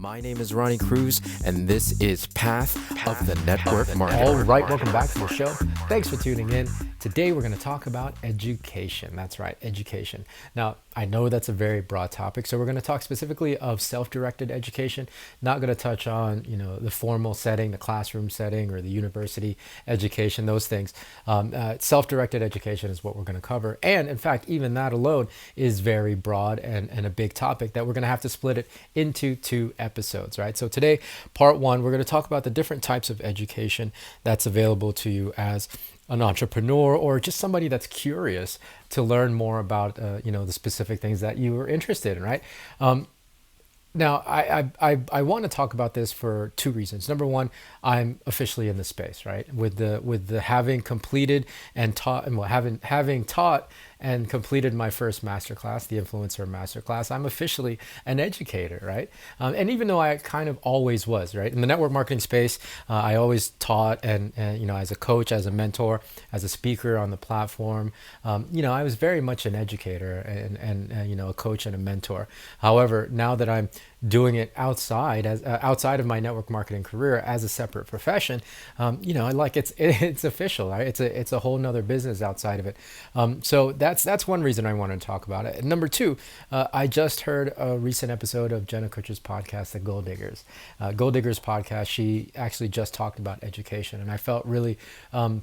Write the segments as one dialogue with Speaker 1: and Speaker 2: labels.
Speaker 1: My name is Ronnie Cruz, and this is Path of the Network Marketer.
Speaker 2: All right, welcome back to the show. Thanks for tuning in. Today we're going to talk about education. That's right, education. Now, I know that's a very broad topic, so we're going to talk specifically of self-directed education. Not going to touch on, the formal setting, the classroom setting, or the university education, those things. Self-directed education is what we're going to cover. And in fact, even that alone is very broad and a big topic that we're going to have to split it into two episodes, right? So today, part one, we're going to talk about the different types of education that's available to you as an entrepreneur or just somebody that's curious to learn more about, the specific things that you are interested in, right? Now, I want to talk about this for two reasons. Number one, I'm officially in the space, right? With the having completed and taught, and having taught and completed my first masterclass, the influencer masterclass, I'm officially an educator, right? And even though I kind of always was, right, in the network marketing space, I always taught and as a coach, as a mentor, as a speaker on the platform, I was very much an educator and a coach and a mentor. However, now that I'm doing it outside of my network marketing career as a separate profession, it's official, right? It's a whole nother business outside of it. So that's one reason I wanted to talk about it. And number two, I just heard a recent episode of Jenna Kutcher's podcast, The Gold Diggers. Gold Diggers podcast, she actually just talked about education, and I felt really drawn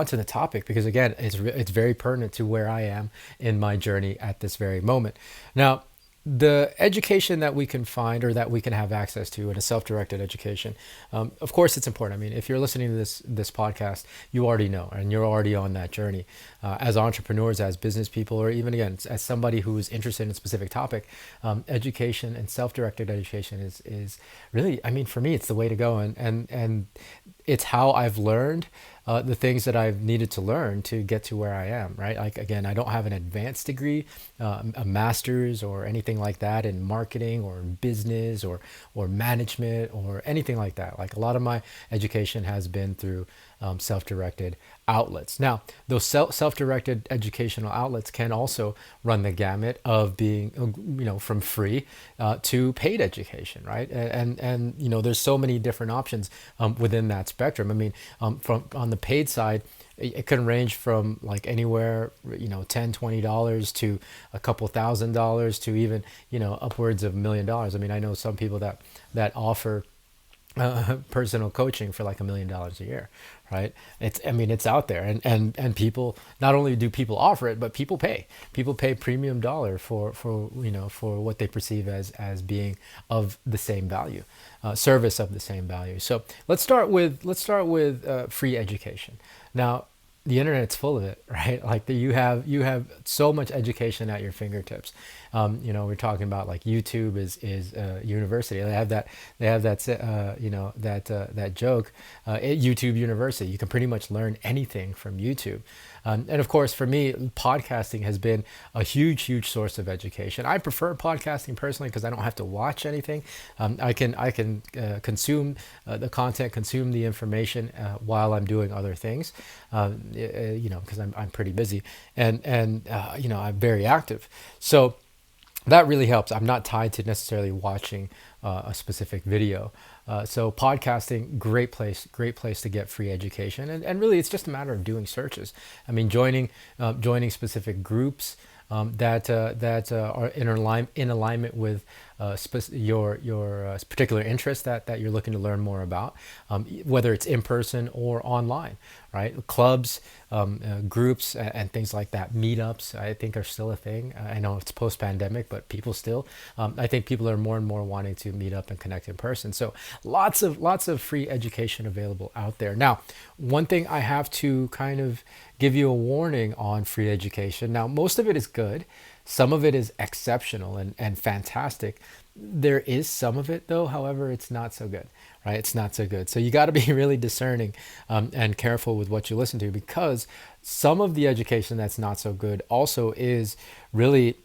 Speaker 2: to the topic because, again, it's very pertinent to where I am in my journey at this very moment. Now, the education that we can find or that we can have access to in a self-directed education, of course, it's important. I mean, if you're listening to this podcast, you already know, and you're already on that journey. As entrepreneurs, as business people, or even, again, as somebody who is interested in a specific topic, education and self-directed education is really, I mean, for me, it's the way to go. And it's how I've learned the things that I've needed to learn to get to where I am, right? Like, again, I don't have an advanced degree, a master's or anything like that in marketing or in business or management or anything like that. Like, a lot of my education has been through self-directed outlets. Now, those self-directed educational outlets can also run the gamut of being, from free to paid education, right? And there's so many different options within that spectrum. I mean, from on the paid side, it can range from like anywhere, $10-$20 to a couple $1,000 to even, upwards of $1 million. I mean, I know some people that offer personal coaching for like $1 million a year, right? It's out there, and people, not only do people offer it, but people pay premium dollar for what they perceive as being of the same value, service of the same value. So let's start with free education. Now, the internet's full of it, right? Like you have so much education at your fingertips. We're talking about like YouTube is university. They have that joke, YouTube University. You can pretty much learn anything from YouTube. And of course, for me, podcasting has been a huge source of education. I prefer podcasting personally because I don't have to watch anything. I can consume the content, consume the information while I'm doing other things. Because I'm pretty busy and I'm very active. So that really helps. I'm not tied to necessarily watching a specific video. So podcasting, great place to get free education. And really, it's just a matter of doing searches. I mean, joining specific groups that are in alignment with your particular interest that you're looking to learn more about, whether it's in person or online, right? Clubs, groups, and things like that. Meetups, I think, are still a thing. I know it's post-pandemic, but people still, I think people are more and more wanting to meet up and connect in person. So lots of free education available out there. Now, one thing I have to kind of give you a warning on free education. Now, most of it is good. Some of it is exceptional and fantastic. There is some of it, though, however, it's not so good, right? It's not so good. So you got to be really discerning and careful with what you listen to, because some of the education that's not so good also is really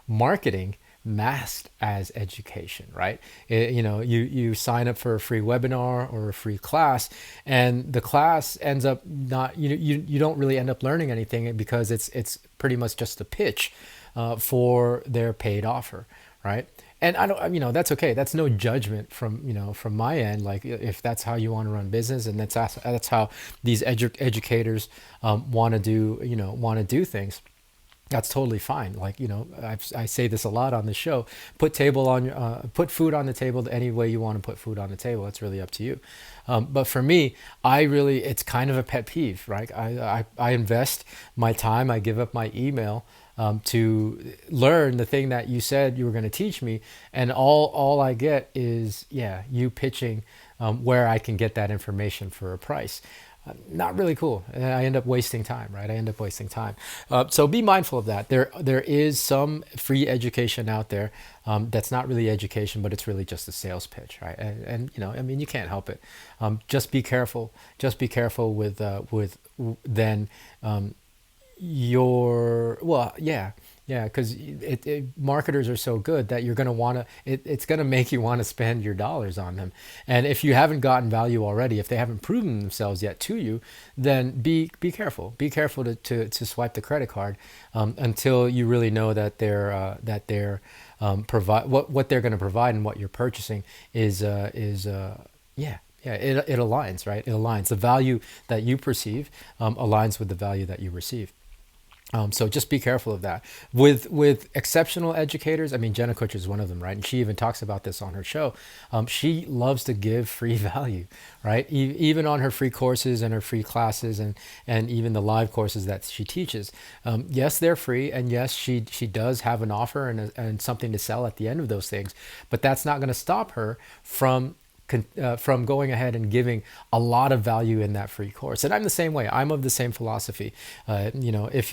Speaker 2: marketing masked as education, right? You sign up for a free webinar or a free class, and the class ends up not, you don't really end up learning anything because it's pretty much just a pitch for their paid offer, right? And I don't, that's okay. That's no judgment from, from my end. Like if that's how you want to run business, and that's how these educators want to do, want to do things. That's totally fine. Like, I say this a lot on the show. Put food on the table any way you want to put food on the table. It's really up to you. But for me, it's kind of a pet peeve, right? I invest my time. I give up my email to learn the thing that you said you were going to teach me, and all I get is you pitching where I can get that information for a price. Not really cool. And I end up wasting time, right? I end up wasting time. So be mindful of that. There is some free education out there that's not really education, but it's really just a sales pitch, right? And you can't help it. Just be careful. Just be careful with then your because marketers are so good that you're going to want to it's going to make you want to spend your dollars on them. And if you haven't gotten value already, if they haven't proven themselves yet to you, then be careful to swipe the credit card until you really know that they're provide what they're going to provide, and what you're purchasing is it aligns, right? It aligns. The value that you perceive aligns with the value that you receive. So just be careful of that. With exceptional educators, I mean, Jenna Kutcher is one of them, right? And she even talks about this on her show. She loves to give free value, right? Even on her free courses and her free classes, and even the live courses that she teaches. Yes, they're free, and yes, she does have an offer and something to sell at the end of those things. But that's not going to stop her from going ahead and giving a lot of value in that free course. And I'm the same way. I'm of the same philosophy. If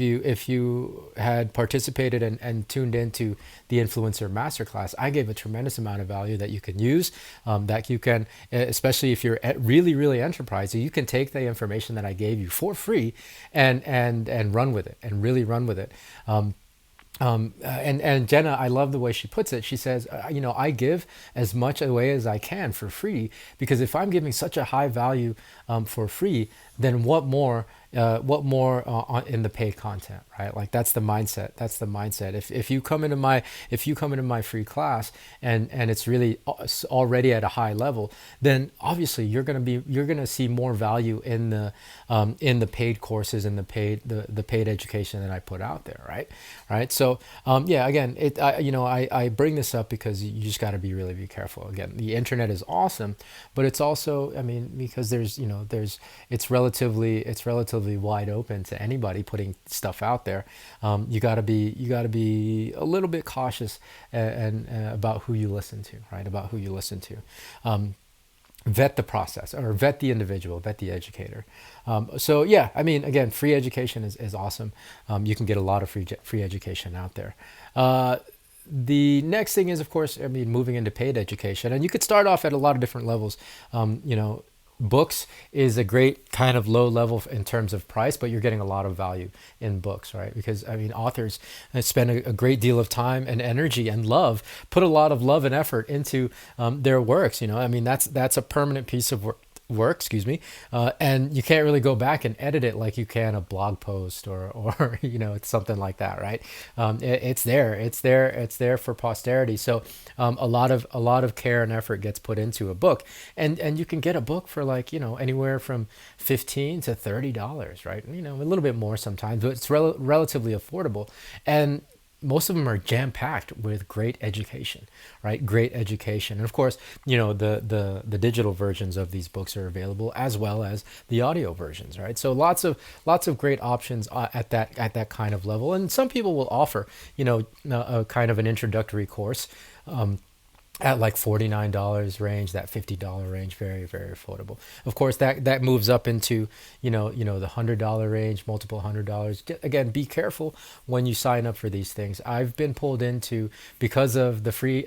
Speaker 2: you had participated and tuned into the Influencer Masterclass, I gave a tremendous amount of value that you can use, that you can, especially if you're really, really enterprising, you can take the information that I gave you for free and run with it, and really run with it. And Jenna, I love the way she puts it. She says, I give as much away as I can for free, because if I'm giving such a high value for free, then what more in the paid content, right? Like that's the mindset. That's the mindset. If you come into my free class and it's really already at a high level, then obviously you're gonna see more value in the paid courses and the paid education that I put out there, right? Right. So again, I bring this up because you just got to be careful. Again, the internet is awesome, but it's also, because it's relatively wide open to anybody putting stuff out there. You got to be a little bit cautious and about who you listen to, right? About who you listen to. Vet the process, or vet the individual, vet the educator. Again, free education is awesome. You can get a lot of free education out there. The next thing is, of course, moving into paid education, and you could start off at a lot of different levels. Books is a great kind of low level in terms of price, but you're getting a lot of value in books, right? Because authors spend a great deal of time and energy and put a lot of love and effort into their works. That's a permanent piece of work, and you can't really go back and edit it like you can a blog post or it's something like that, right? It's there for posterity. So a lot of care and effort gets put into a book, and you can get a book for anywhere from $15 to $30, right? A little bit more sometimes, but it's relatively affordable. And most of them are jam-packed with great education, right? Great education. And of course, the digital versions of these books are available, as well as the audio versions, right? So lots of great options at that kind of level. And some people will offer, a kind of an introductory course at like $49 range, that $50 range, very, very affordable. Of course, that moves up into, the $100 range, multiple $100s. Again, be careful when you sign up for these things. I've been pulled into, because of the free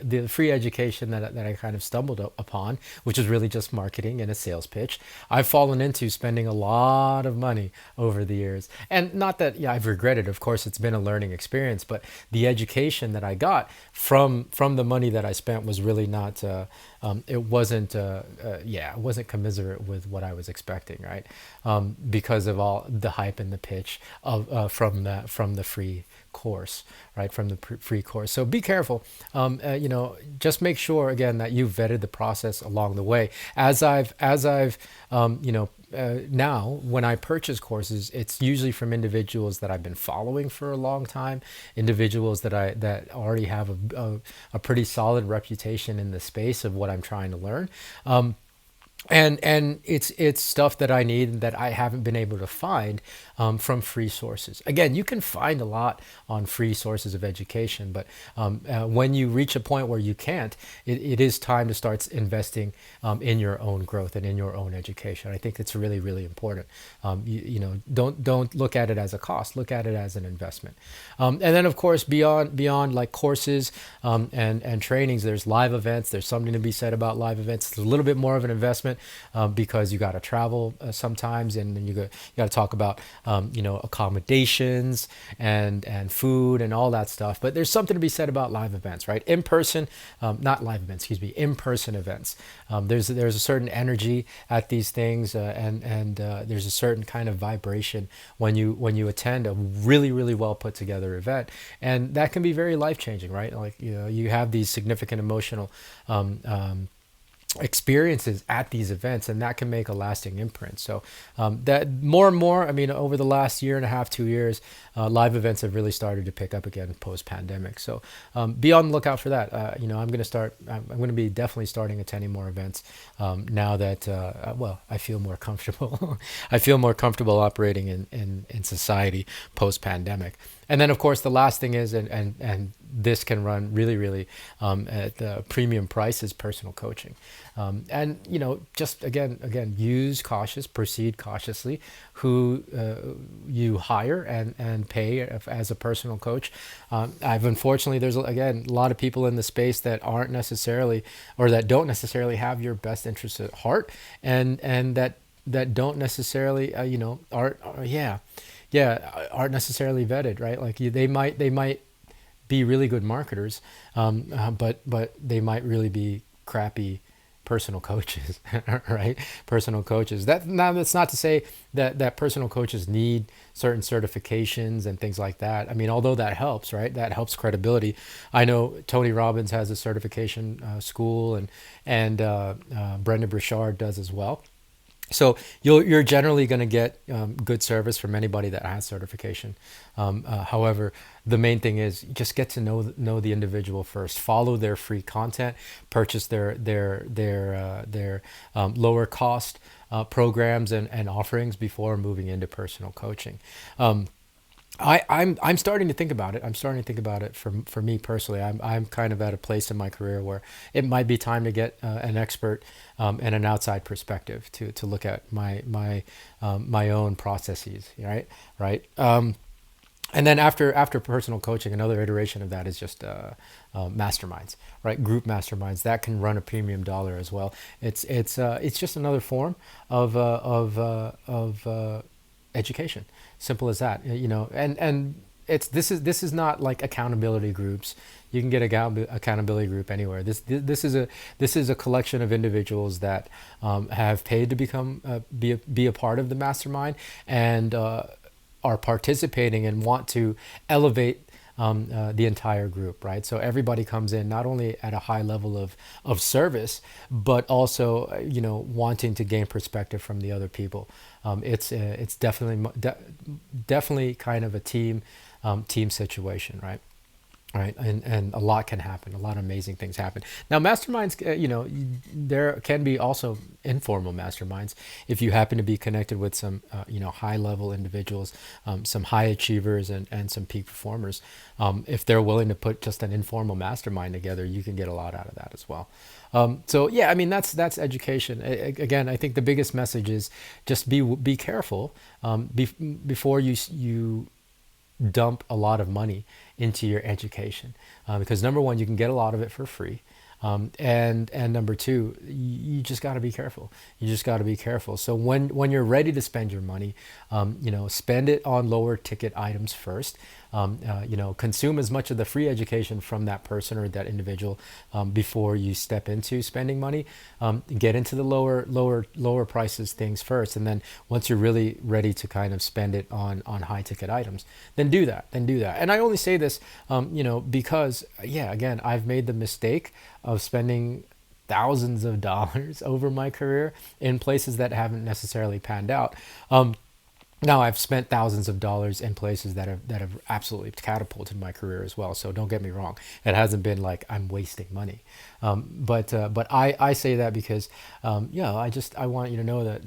Speaker 2: education that I kind of stumbled upon, which is really just marketing and a sales pitch. I've fallen into spending a lot of money over the years. And not that, I've regretted, of course, it's been a learning experience, but the education that I got from the money that I spent was really not it wasn't commiserate with what I was expecting, right? Because of all the hype and the pitch of from the free course, right, from the free course. So be careful. Just make sure again that you've vetted the process along the way. As I've now when I purchase courses, it's usually from individuals that I've been following for a long time, individuals that already have a pretty solid reputation in the space of what I'm trying to learn. And it's stuff that I need and that I haven't been able to find from free sources. Again, you can find a lot on free sources of education, but when you reach a point where you can't, it is time to start investing in your own growth and in your own education. I think it's really, really important. Don't look at it as a cost. Look at it as an investment. And then, of course, beyond like courses and trainings, there's live events. There's something to be said about live events. It's a little bit more of an investment because you got to travel sometimes, and then you got to talk about accommodations and food and all that stuff. But there's something to be said about live events, right? Not live events, excuse me, in-person events. There's a certain energy at these things, and there's a certain kind of vibration when you attend a really, really well put together event, and that can be very life changing, right? Like you have these significant emotional experiences at these events, and that can make a lasting imprint. So that more and more, I mean, over the last year and a half, 2 years, live events have really started to pick up again post-pandemic. So be on the lookout for that. I'm going to be definitely starting attending more events now that I feel more comfortable. I feel more comfortable operating in society post-pandemic. And then, of course, the last thing is, and this can run really, really at the premium price, is personal coaching. Just again, proceed cautiously who you hire and pay as a personal coach. Unfortunately, there's again a lot of people in the space that aren't necessarily, or that don't necessarily have your best interests at heart, and that don't necessarily aren't necessarily vetted, right? Like they might be really good marketers, but they might really be crappy personal coaches, right? Personal coaches. That's not to say that personal coaches need certain certifications and things like that. I mean, although that helps, right? That helps credibility. I know Tony Robbins has a certification school, and Brendon Burchard does as well. So you're generally going to get good service from anybody that has certification. However, the main thing is just get to know the individual first. Follow their free content. Purchase their lower cost programs and offerings before moving into personal coaching. I'm starting to think about it. I'm starting to think about it for me personally. I'm kind of at a place in my career where it might be time to get an expert and an outside perspective to look at my own processes. Right. And then after personal coaching, another iteration of that is just masterminds, right? Group masterminds that can run a premium dollar as well. It's just another form of education. Simple as that, and this is not like accountability groups. You can get accountability group anywhere. This is a collection of individuals that have paid to become be a part of the mastermind, and are participating and want to elevate the entire group, right? So everybody comes in not only at a high level of service, but also wanting to gain perspective from the other people. It's definitely kind of a team situation, right? Right, and a lot can happen. A lot of amazing things happen. Now, masterminds, there can be also informal masterminds if you happen to be connected with some, high-level individuals, some high achievers, and some peak performers. If they're willing to put just an informal mastermind together, you can get a lot out of that as well. That's education. Again, I think the biggest message is just be careful before you dump a lot of money into your education, because number one, you can get a lot of it for free, and number two, you just got to be careful. You just got to be careful. So when you're ready to spend your money, spend it on lower ticket items first. consume as much of the free education from that person or that individual before you step into spending money. Get into the lower prices things first, and then once you're really ready to kind of spend it on high ticket items, then do that. And I only say this, because again, I've made the mistake of spending thousands of dollars over my career in places that haven't necessarily panned out. Now I've spent thousands of dollars in places that have absolutely catapulted my career as well. So don't get me wrong; it hasn't been like I'm wasting money. But I say that because I want you to know that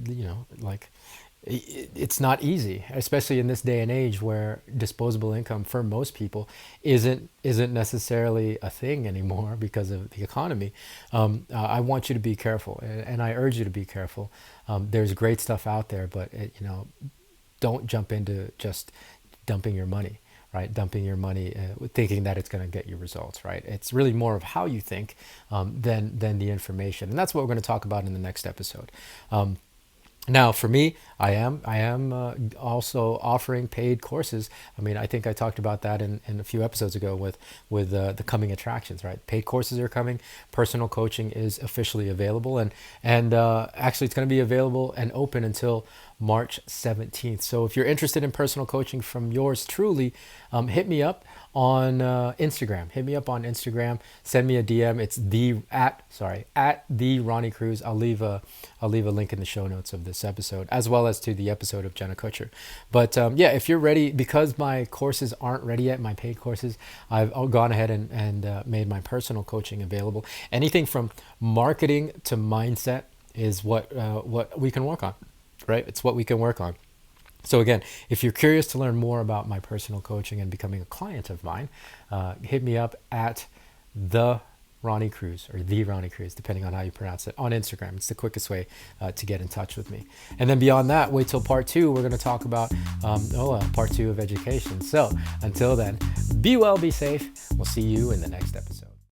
Speaker 2: it's not easy, especially in this day and age where disposable income for most people isn't necessarily a thing anymore because of the economy. I want you to be careful, and I urge you to be careful. There's great stuff out there, but don't jump into just dumping your money, right? Dumping your money, thinking that it's going to get you results, right? It's really more of how you think than the information, and that's what we're going to talk about in the next episode. Now, for me, I am also offering paid courses. I mean, I think I talked about that in a few episodes ago with the coming attractions, right? Paid courses are coming. Personal coaching is officially available, and actually, it's going to be available and open until March 17th. So if you're interested in personal coaching from yours truly, hit me up on Instagram. Hit me up on Instagram. Send me a DM. It's at the Ronnie Cruz. I'll leave a link in the show notes of this episode, as well as to the episode of Jenna Kutcher. But if you're ready, because my courses aren't ready yet, my paid courses, I've gone ahead and made my personal coaching available. Anything from marketing to mindset is what we can work on, right? It's what we can work on. So again, if you're curious to learn more about my personal coaching and becoming a client of mine, hit me up at the Ronnie Cruz, or the Ronnie Cruz, depending on how you pronounce it, on Instagram. It's the quickest way to get in touch with me. And then beyond that, wait till part 2. We're going to talk about part 2 of education. So until then, be well, be safe. We'll see you in the next episode.